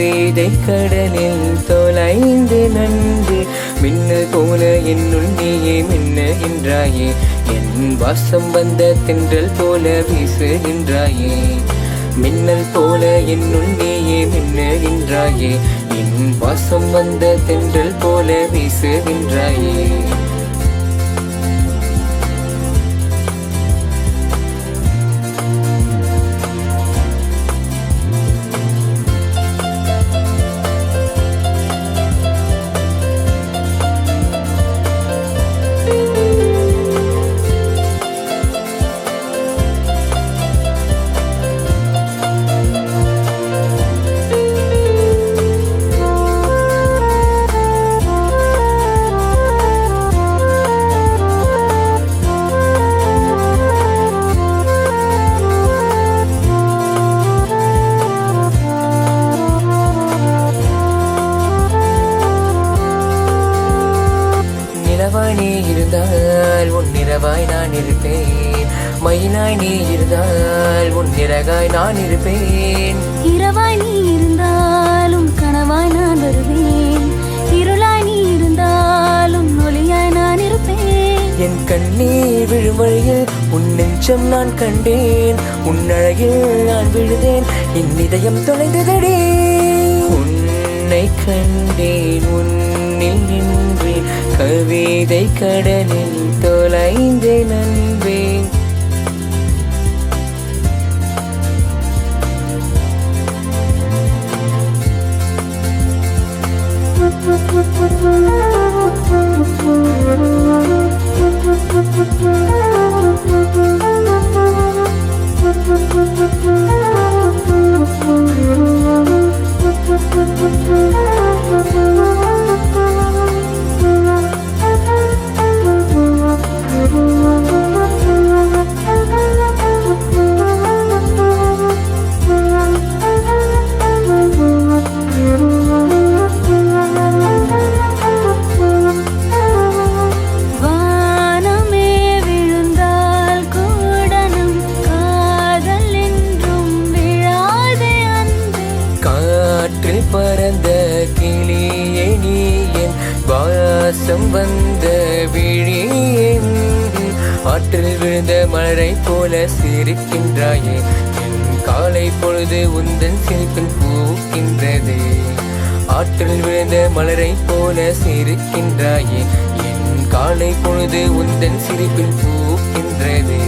கவிதை கடலில் தொலைந்து நன்று மின்னல் போல என்னுள் நீயே மின்னுகின்றாயே என் வாசம் வந்த தென்றல் போல வீசுகின்றாயே மின்னல் போல என்னுள் நீயே மின்னுகின்றாயே என் வாசம் வந்த தென்றல் போல வீசுகின்றாயே நிலவாய் நீ இருந்தால் உன் நிறவாய் நான் இருப்பேன் மயிலாய் நீ இருந்தால் உன் நிறகாய் நான் இருப்பேன் இரவாய் நீ இருந்தாலும் கனவாய் நான் வருவேன் இருளாய் நீ இருந்தாலும் ஒளியாய் நான் இருப்பேன் என் கண்ணீர் விழும் வழியில் உன் நெஞ்சம் நான் கண்டேன் உன் அழகில் நான் விழுந்தேன் என் இதயம் தொலைந்ததடி உன்னை கண்டேன் உன்னில் நின்றேன் கவிதை கடலில் தொலைந்து நன்பேன் பறந்த கிளியே நீ என் வாசம் வந்த விழியே ஆற்றில் விழுந்த மலரை போல சிரிக்கின்றாயே என் காலை பொழுது உந்தன் சிரிப்பில் பூக்கின்றது ஆற்றில் விழுந்த மலரை போல சிரிக்கின்றாயே என் காலை பொழுது உந்தன் சிரிப்பில் பூக்கின்றது